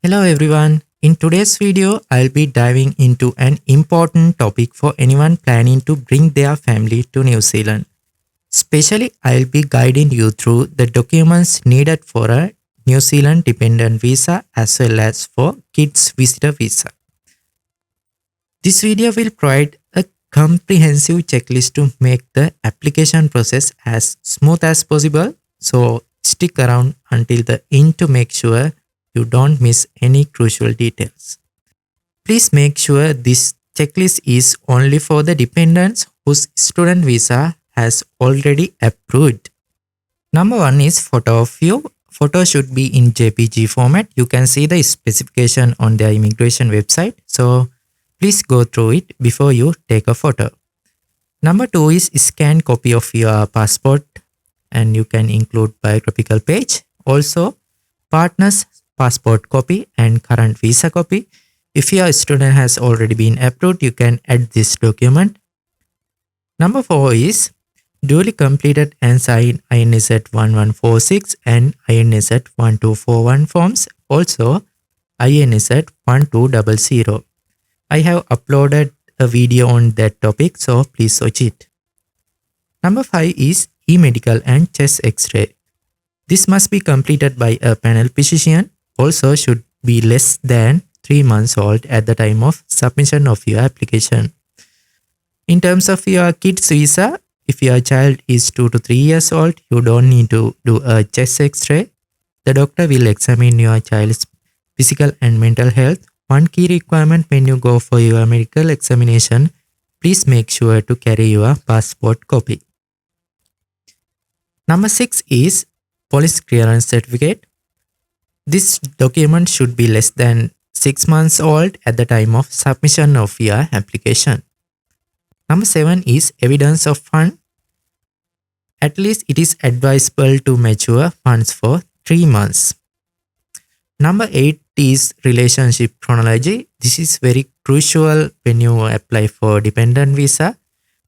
Hello everyone. In today's video, I'll be diving into an important topic for anyone planning to bring their family to New Zealand. Especially, I'll be guiding you through the documents needed for a New Zealand dependent visa as well as for kids visitor visa. This video will provide a comprehensive checklist to make the application process as smooth as possible. So stick around until the end to make sure you don't miss any crucial details. Please make sure this checklist is only for the dependents whose student visa has already approved. Number 1 is photo of you. Photo should be in JPG format. You can see the specification on their immigration website. So please go through it before you take a photo. Number 2 is scanned copy of your passport, and you can include biographical page. Also, partner's passport copy and current visa copy. If your student has already been approved, you can add this document. Number 4 is duly completed and signed INZ 1146 and INZ 1241 forms. Also, INZ 1200. I have uploaded a video on that topic, so please watch it. Number 5 is e-medical and chest x-ray. This must be completed by a panel physician. Also should be less than 3 months old at the time of submission of your application. In terms of your kids visa, if your child is 2 to 3 years old, you don't need to do a chest x-ray. The doctor will examine your child's physical and mental health. One key requirement when you go for your medical examination, please make sure to carry your passport copy. Number 6 is police clearance certificate. This document should be less than 6 months old at the time of submission of your application. Number 7 is evidence of fund. At least it is advisable to mature funds for 3 months. Number 8 is relationship chronology. This is very crucial when you apply for dependent visa.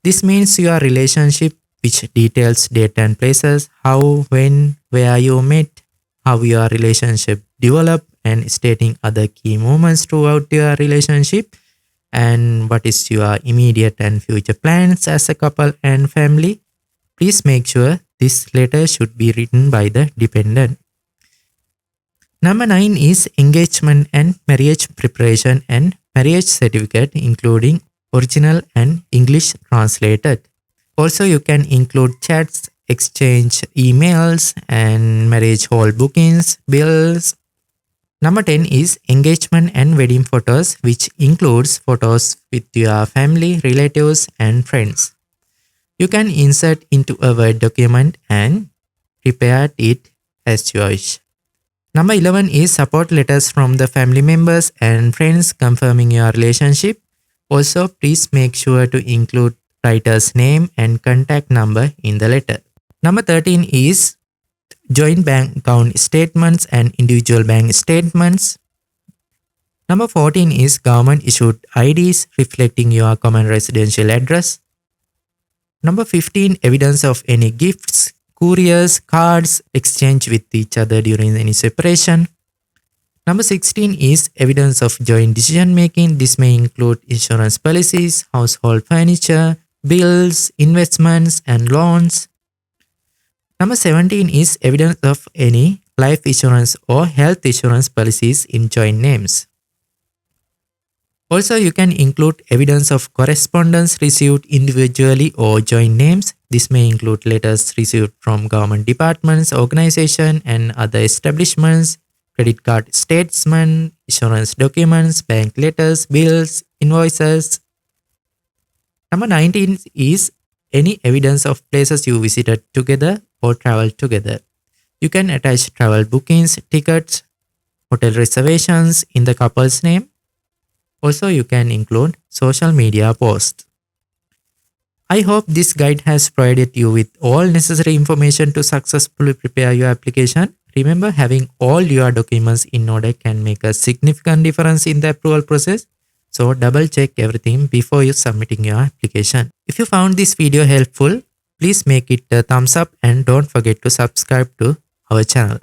This means your relationship, which details date and places, how, when, where you met, how your relationship developed, and stating other key moments throughout your relationship, and what is your immediate and future plans as a couple and family. Please make sure this letter should be written by the dependent. Number 9 is engagement and marriage preparation and marriage certificate, including original and English translated. Also, you can include chats, exchange emails, and marriage hall bookings, bills. Number 10 is engagement and wedding photos, which includes photos with your family, relatives, and friends. You can insert into a Word document and prepare it as you wish. Number 11 is support letters from the family members and friends confirming your relationship. Also, please make sure to include writer's name and contact number in the letter. Number 13 is joint bank account statements and individual bank statements. Number 14 is government issued IDs reflecting your common residential address. Number 15, evidence of any gifts, couriers, cards exchanged with each other during any separation. Number 16 is evidence of joint decision making. This may include insurance policies, household furniture, bills, investments, and loans. Number 17 is evidence of any life insurance or health insurance policies in joint names. Also, you can include evidence of correspondence received individually or joint names. This may include letters received from government departments, organizations, and other establishments, credit card statements, insurance documents, bank letters, bills, invoices. Number 19 is any evidence of places you visited together or traveled together. You can attach travel bookings, tickets, hotel reservations in the couple's name. Also, you can include social media posts. I hope this guide has provided you with all necessary information to successfully prepare your application. Remember, having all your documents in order can make a significant difference in the approval process. So double check everything before you submitting your application. If you found this video helpful, please make it a thumbs up and don't forget to subscribe to our channel.